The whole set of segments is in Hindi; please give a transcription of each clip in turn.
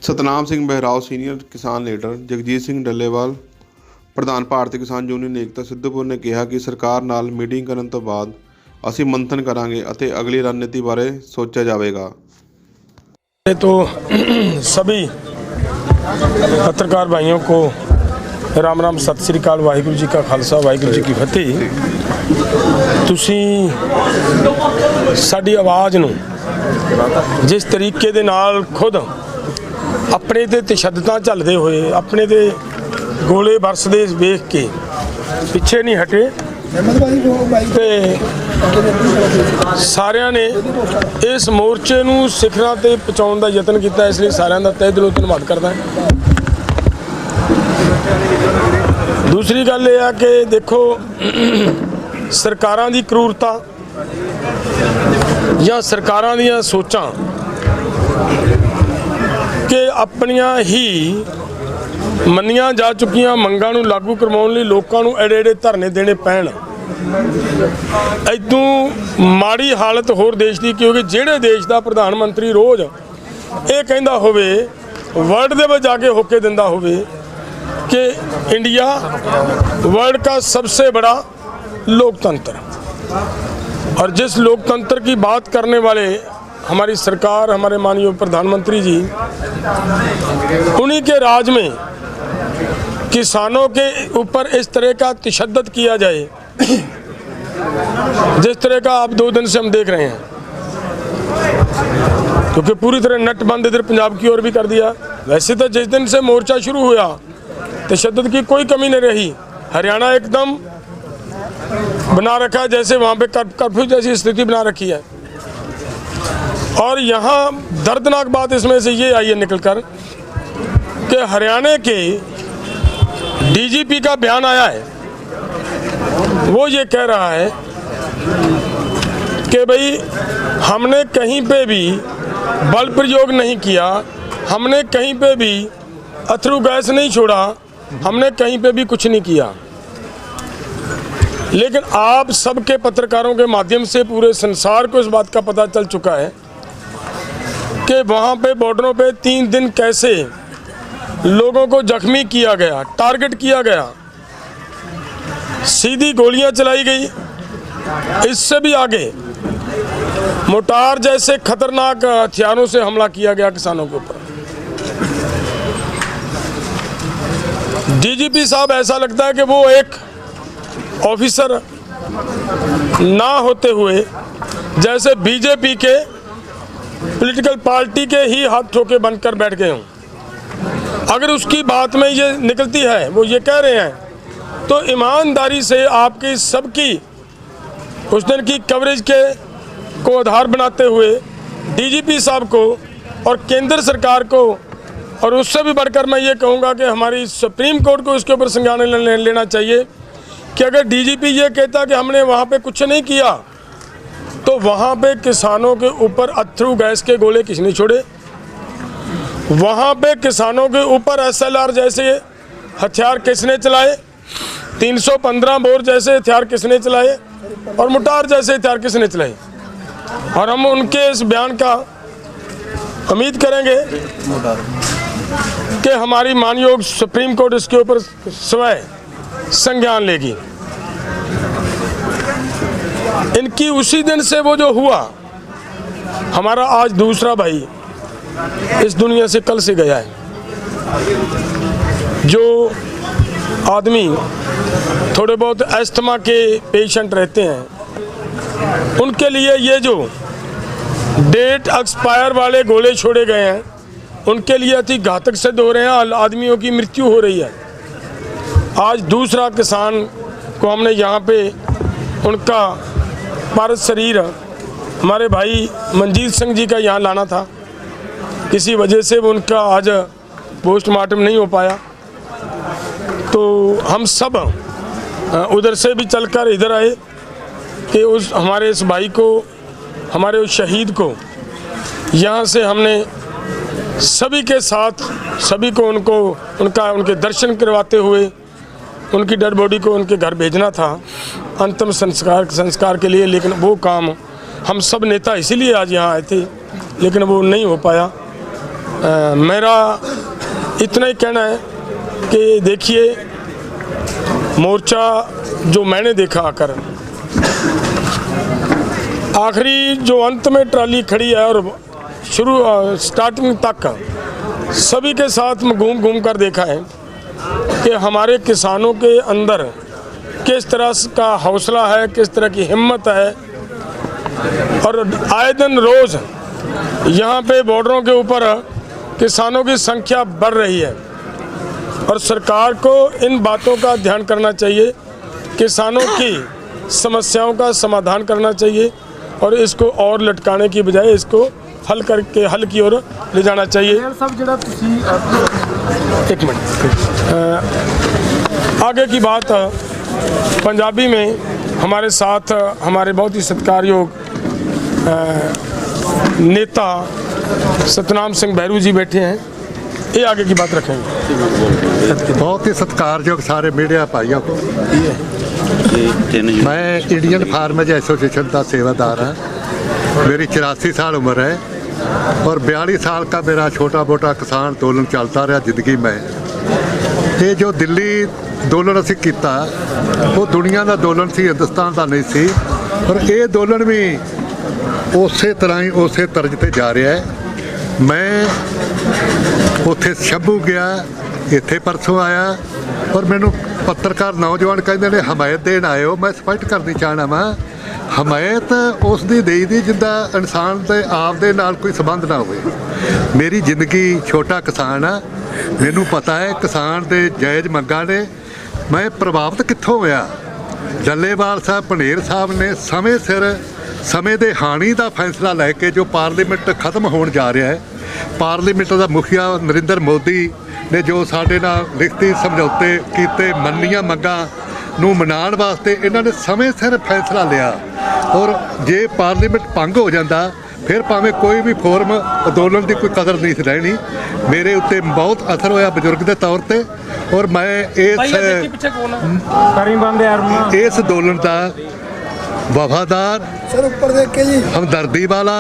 सतनाम सिंह बहराव सीनियर किसान लीडर जगजीत सिंह डੱਲੇਵਾਲ प्रधान भारतीय किसान यूनियन एकता सिद्धपुर ने कहा कि सरकार नाल मीटिंग करन तो बाद ਅਸੀਂ मंथन करांगे ਅਤੇ अगली रणनीति बारे सोचा जाएगा। तो सभी पत्रकार भाइयों को राम राम, सत श्री अकाल, वाहिगुरू जी का खालसा, वाहिगुरू जी की फतेह। तुसी साडी आवाज़ नूं जिस तरीके दे नाल खुद अपने ते तशद्दुदां झलदे होए, अपने ते गोले बरसदे वेख के पिछे नहीं हटे ते सारिਆਂ ने इस मोर्चे नूं सिखरां ते पहुंचाउण दा यतन किया। इसलिए सारिਆਂ दा तहे दिलों धन्नवाद करदा। दूसरी गल यह है कि देखो, सरकारां दी क्रूरता या सरकारां दीयां सोचां कि अपनियां ही मन्नियां जा चुकियां मंगां नूं लागू करवाउण लई लोकां नूं एडे एडे धरने देने पैण, इदों माड़ी हालत होर देश की। क्योंकि ਜਿਹੜੇ देश का प्रधानमंत्री रोज़ ये कहता होवे, वर्ल्ड दे विच जाके होके दिंदा होवे कि इंडिया वर्ल्ड का सबसे बड़ा लोकतंत्र, और जिस लोकतंत्र की बात करने वाले हमारी सरकार, हमारे माननीय प्रधानमंत्री जी, उन्हीं के राज में किसानों के ऊपर इस तरह का तशद्दुद किया जाए जिस तरह का आप 2 दिन से हम देख रहे हैं, क्योंकि पूरी तरह नट बंद इधर पंजाब की ओर भी कर दिया। वैसे तो जिस दिन से मोर्चा शुरू हुआ तशद्दुद की कोई कमी नहीं रही। हरियाणा एकदम बना रखा है जैसे वहाँ पे कर्फ्यू जैसी स्थिति बना रखी है। और यहाँ दर्दनाक बात इसमें से ये आई है निकल कर कि हरियाणा के डीजीपी का बयान आया है। वो ये कह रहा है कि भाई हमने कहीं पे भी बल प्रयोग नहीं किया, हमने कहीं पे भी अथरू गैस नहीं छोड़ा, हमने कहीं पे भी कुछ नहीं किया। लेकिन आप सबके पत्रकारों के माध्यम से पूरे संसार को इस बात का पता चल चुका है कि वहाँ पे बॉर्डरों पे 3 दिन कैसे लोगों को जख्मी किया गया, टारगेट किया गया, सीधी गोलियां चलाई गई। इससे भी आगे मोटार जैसे खतरनाक हथियारों से हमला किया गया किसानों के ऊपर। डीजीपी साहब, ऐसा लगता है कि वो एक ऑफिसर ना होते हुए जैसे बीजेपी के पॉलिटिकल पार्टी के ही हाथ ठोके बनकर बैठ गए हों। अगर उसकी बात में ये निकलती है, वो ये कह रहे हैं, तो ईमानदारी से आपकी सबकी उस दिन की कवरेज के को आधार बनाते हुए डीजीपी साहब को और केंद्र सरकार को, और उससे भी बढ़कर मैं ये कहूँगा कि हमारी सुप्रीम कोर्ट को इसके ऊपर संज्ञान लेना चाहिए कि अगर डीजीपी ये कहता कि हमने वहाँ पे कुछ नहीं किया, तो वहाँ पे किसानों के ऊपर अथरू गैस के गोले किसने छोड़े? वहाँ पे किसानों के ऊपर SLR जैसे हथियार किसने चलाए? 315 बोर जैसे हथियार किसने चलाए? और मोटार जैसे हथियार किसने चलाए? और हम उनके इस बयान का उम्मीद करेंगे कि हमारी माननीय सुप्रीम कोर्ट इसके ऊपर स्वयं संज्ञान लेगी। इनकी उसी दिन से वो जो हुआ, हमारा आज दूसरा भाई इस दुनिया से कल से गया है। जो आदमी थोड़े बहुत अस्थमा के पेशेंट रहते हैं, उनके लिए ये जो डेट एक्सपायर वाले गोले छोड़े गए हैं, उनके लिए अति घातक सिद्ध हो रहे हैं। आदमियों की मृत्यु हो रही है। आज दूसरा किसान को हमने यहाँ पे उनका पार्थिव शरीर हमारे भाई मंजीत सिंह जी का यहाँ लाना था, किसी वजह से वो उनका आज पोस्टमार्टम नहीं हो पाया। तो हम सब उधर से भी चलकर इधर आए कि उस हमारे इस भाई को, हमारे उस शहीद को यहाँ से हमने सभी के साथ सभी को उनके दर्शन करवाते हुए उनकी डेड बॉडी को उनके घर भेजना था अंतिम संस्कार के लिए। लेकिन वो काम हम सब नेता इसीलिए आज यहाँ आए थे, लेकिन वो नहीं हो पाया। मेरा इतना ही कहना है कि देखिए, मोर्चा जो मैंने देखा आकर, आखिरी जो अंत में ट्राली खड़ी है और स्टार्टिंग तक सभी के साथ में घूम घूम कर देखा है कि हमारे किसानों के अंदर किस तरह का हौसला है, किस तरह की हिम्मत है। और आए दिन रोज़ यहाँ पे बॉर्डरों के ऊपर किसानों की संख्या बढ़ रही है और सरकार को इन बातों का ध्यान करना चाहिए, किसानों की समस्याओं का समाधान करना चाहिए और इसको और लटकाने की बजाय इसको हल करके हल की ओर ले जाना चाहिए। एक मिनट, आगे की बात पंजाबी में हमारे साथ हमारे बहुत ही सत्कारयोग नेता सतनाम सिंह बहरू जी बैठे हैं, ये आगे की बात रखेंगे। बहुत ही सत्कारयोग सारे मीडिया भाइयों को, मैं इंडियन फार्मर्स एसोसिएशन का सेवादार हाँ। मेरी 84 साल उम्र है और 42 साल का मेरा छोटा मोटा किसान अंदोलन चलता रहा जिंदगी में। ये जो दिल्ली अंदोलन असी किया वो दुनिया का अंदोलन सी, हिंदुस्तान का नहीं सी। और ये अंदोलन भी उस तरह ही उस तर्ज पर जा रहा है। मैं उत्थे शंभू गया, इत्थे परसों आया और मैनू पत्रकार नौजवान कहते ने हमायत देन आए हो। मैं स्पष्ट करनी चाहना वा, हमायत उस दी देई दी जिंदा इंसान के आप दे नाल कोई संबंध ना होवे। मेरी जिंदगी छोटा किसान आ, मैनू पता है किसान दे जायज़ मंगां ने मैं प्रभावित कित्थों होया। डल्लेवाल साहब भनेर साहब ने समय सिर समय दे हानि का फैसला लैके जो पार्लीमेंट खत्म होने जा रहा है, पार्लीमेंट का मुखिया नरेंद्र मोदी ने जो साडे नाल लिखती समझौते कीते, मन्नियां मंगां नूं मनाउण वास्ते इन्हां ने समय सिर फैसला लिया। और जे पार्लीमेंट भंग हो जाता फिर भावें कोई भी फोरम अंदोलन की कोई कदर नहीं रहनी। मेरे उत्ते बहुत असर होया बजुर्ग के तौर पर और मैं इस अंदोलन का वफादार, हमदर्दी वाला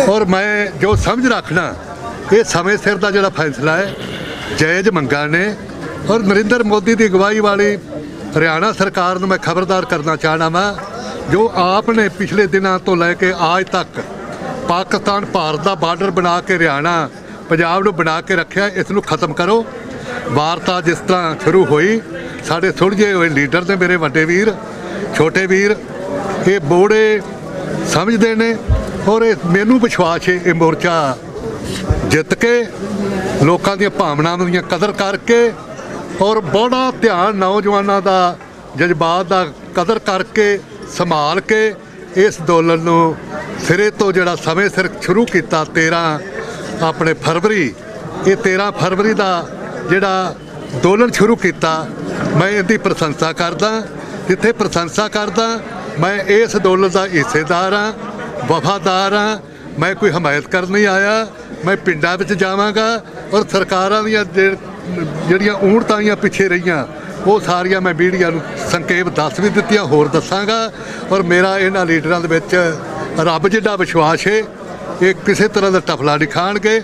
और मैं जो समझ रखना ये समय सिर का जो फैसला है, जायज़ मंगां ने। और नरेंद्र मोदी की अगवाई वाली हरियाणा सरकार को मैं खबरदार करना चाहना वा, जो आपने पिछले दिनों तो लैके आज तक पाकिस्तान भारत का बार्डर बना के हरियाणा पंजाब को बना के रखा, इसनूं खत्म करो। वारता जिस तरह शुरू हुई, साढ़े सुलझे हुए लीडर ने, मेरे वड्डे वीर छोटे वीर, ये बोड़े समझते हैं और मैनू विश्वास है ये मोर्चा जित के लोगों दी भावनावां दी कदर करके और बड़ा ध्यान नौजवानों का जज्बात का कदर करके संभाल के इस अंदोलन नूं सिरे तो जिहड़ा समय सिर शुरू किया 13 अपने फरवरी, ये 13 फरवरी का जिहड़ा अंदोलन शुरू किया, मैं इहदी प्रशंसा करदा। जिथे प्रशंसा करदा मैं इस अंदोलन का हिस्सेदार हाँ, वफादार हाँ। मैं कोई हमायत कर नहीं आया, मैं पिंडां विच जावांगा और सरकारां दीयां ਜਿਹੜੀਆਂ ਊਣਤਾਈਆਂ ਪਿੱਛੇ ਰਹੀਆਂ ਉਹ ਸਾਰੀਆਂ ਮੈਂ ਮੀਡੀਆ ਨੂੰ ਸੰਖੇਪ ਦੱਸ ਵੀ ਦਿੱਤੀਆਂ, ਹੋਰ ਦੱਸਾਂਗਾ। ਔਰ ਮੇਰਾ ਇਹਨਾਂ ਲੀਡਰਾਂ ਦੇ ਵਿੱਚ ਰੱਬ ਜਿੱਡਾ ਵਿਸ਼ਵਾਸ ਹੈ, ਇਹ ਕਿਸੇ ਤਰ੍ਹਾਂ ਦਾ ਟਫਲਾ ਨਹੀਂ ਖਾਣਗੇ।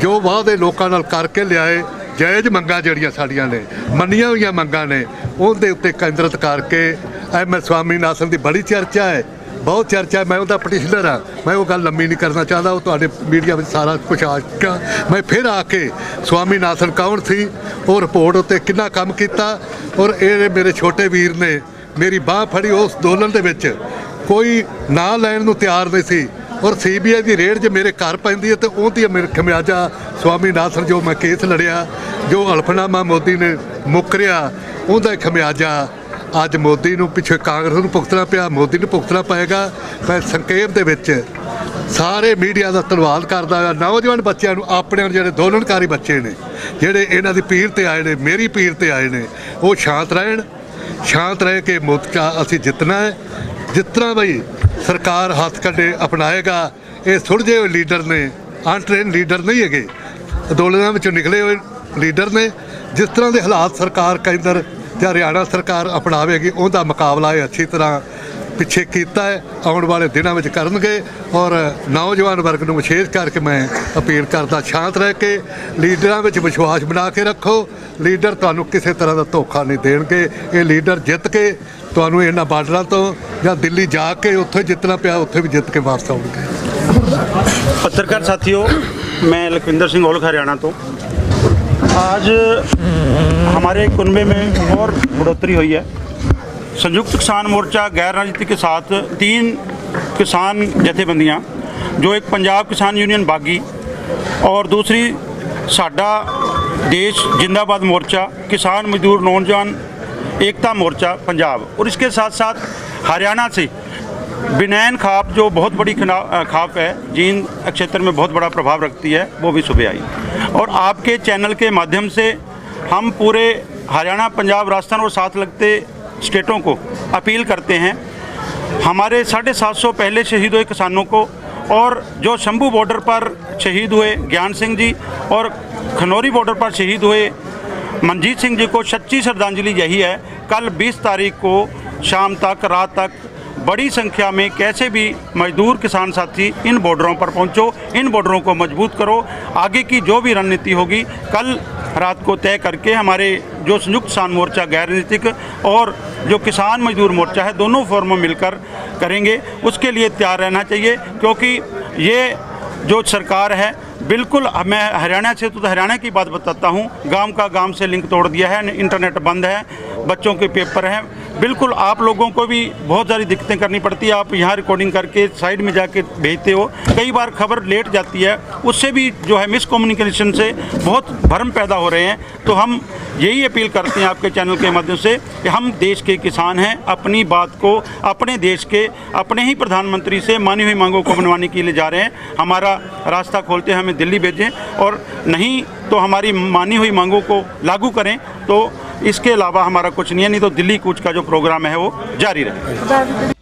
ਜੋ ਵਾਅਦੇ ਲੋਕਾਂ ਨਾਲ ਕਰਕੇ ਲਿਆਏ, ਜਾਇਜ਼ ਮੰਗਾਂ ਜਿਹੜੀਆਂ ਸਾਡੀਆਂ ਨੇ, ਮੰਨੀਆਂ ਹੋਈਆਂ ਮੰਗਾਂ ਨੇ, ਉਹਦੇ ਉੱਤੇ ਕੇਂਦਰਿਤ ਕਰਕੇ ਐਮ स्वामीनाथन की बड़ी चर्चा है, बहुत चर्चा। मैं उसका पटिशनर हाँ, मैं वो गल लंबी नहीं करना चाहता, वो तो मीडिया में सारा कुछ आ चुका। मैं फिर आके स्वामीनाथन कौन सी और रिपोर्ट उत्ते कितना काम किया और ये मेरे छोटे वीर ने मेरी बाँह फड़ी उस अंदोलन के विच कोई ना लैन नूं तैयार नहीं सी। और CBI की रेड जो मेरे घर पैंदी है तो उहदी मेरे खमियाजा स्वामीनाथन जो मैं केस लड़िया, जो हल्फनामा मोदी ने मुकरिया, उहदा खमियाजा अज मोदी नूं पिछे कांग्रेस नूं भुगतना पिया, मोदी नूं भुगतना पएगा। मैं संखेप दे विच सारे मीडिया का धन्नवाद करदा हाँ। नौजवान बच्चों नूं अपने जिहड़े अंदोलनकारी बच्चे ने, जिहड़े इन्हां दी पीड़ ते आए ने, मेरी पीड़ ते आए ने, वो शांत रहण, शांत रह के मोर्चा असीं जितना है। जिस तरह बई सरकार हथ कंडे अपनाएगा, ये सुलझे हुए लीडर ने, अनट्रेन लीडर नहीं है, अंदोलनों में निकले हुए लीडर ने। जिस तरह के हालात सरकार केंद्र या हरियाणा सरकार अपनावेगी, उनका मुकाबला अच्छी तरह ਪਿੱਛੇ ਕੀਤਾ ਹੈ, ਆਉਣ ਵਾਲੇ ਦਿਨਾਂ ਵਿੱਚ ਕਰਨਗੇ। ਔਰ ਨੌਜਵਾਨ ਵਰਗ ਨੂੰ ਵਿਸ਼ੇਸ਼ ਕਰਕੇ ਮੈਂ ਅਪੀਲ ਕਰਦਾ, ਸ਼ਾਂਤ ਰਹਿ ਕੇ ਲੀਡਰਾਂ ਵਿੱਚ ਵਿਸ਼ਵਾਸ ਬਣਾ ਕੇ ਰੱਖੋ। ਲੀਡਰ ਤੁਹਾਨੂੰ ਕਿਸੇ ਤਰ੍ਹਾਂ ਦਾ ਧੋਖਾ ਨਹੀਂ ਦੇਣਗੇ। ਇਹ ਲੀਡਰ ਜਿੱਤ ਕੇ ਤੁਹਾਨੂੰ ਇਹਨਾਂ ਬਾਰਡਰਾਂ ਤੋਂ ਜਾਂ ਦਿੱਲੀ ਜਾ ਕੇ ਉੱਥੇ ਜਿੱਤਣਾ ਪਿਆ, ਉੱਥੇ ਵੀ ਜਿੱਤ ਕੇ वापस आउंगे। पत्रकार साथियों, मैं लखविंदर सिंह औलख हरियाणा तो आज हमारे कुनबे में और बढ़ोतरी हुई है। संयुक्त किसान मोर्चा गैर राजनीति के साथ 3 किसान जथेबंदियां, जो एक पंजाब किसान यूनियन बागी और दूसरी साडा देश जिंदाबाद मोर्चा, किसान मजदूर नौजवान एकता मोर्चा पंजाब, और इसके साथ साथ हरियाणा से बिनैन खाप जो बहुत बड़ी खाप है, जींद क्षेत्र में बहुत बड़ा प्रभाव रखती है, वो भी सुबह आई। और आपके चैनल के माध्यम से हम पूरे हरियाणा, पंजाब, राजस्थान और साथ लगते स्टेटों को अपील करते हैं, हमारे 750 पहले शहीद हुए किसानों को, और जो शंभू बॉर्डर पर शहीद हुए ज्ञान सिंह जी और खनौरी बॉर्डर पर शहीद हुए मनजीत सिंह जी को सच्ची श्रद्धांजलि यही है। कल 20 तारीख को शाम तक, रात तक बड़ी संख्या में कैसे भी मजदूर किसान साथी इन बॉर्डरों पर पहुंचो, इन बॉर्डरों को मजबूत करो। आगे की जो भी रणनीति होगी कल रात को तय करके हमारे जो संयुक्त किसान मोर्चा गैर राजनीतिक और जो किसान मजदूर मोर्चा है, दोनों फोरमों मिलकर करेंगे। उसके लिए तैयार रहना चाहिए, क्योंकि ये जो सरकार है बिल्कुल, मैं हरियाणा से तो हरियाणा की बात बताता हूँ, गांव का गांव से लिंक तोड़ दिया है, इंटरनेट बंद है, बच्चों के पेपर हैं। बिल्कुल आप लोगों को भी बहुत सारी दिक्कतें करनी पड़ती है। आप यहाँ रिकॉर्डिंग करके साइड में जाके भेजते हो, कई बार खबर लेट जाती है, उससे भी जो है मिसकम्युनिकेशन से बहुत भ्रम पैदा हो रहे हैं। तो हम यही अपील करते हैं आपके चैनल के माध्यम से कि हम देश के किसान हैं, अपनी बात को अपने देश के अपने ही प्रधानमंत्री से मानी हुई मांगों को मनवाने के लिए जा रहे हैं। हमारा रास्ता खोलते हैं, हमें दिल्ली भेजें, और नहीं तो हमारी मानी हुई मांगों को लागू करें। तो इसके अलावा हमारा कुछ नहीं है, नहीं तो दिल्ली कूच का जो प्रोग्राम है वो जारी रहेगा।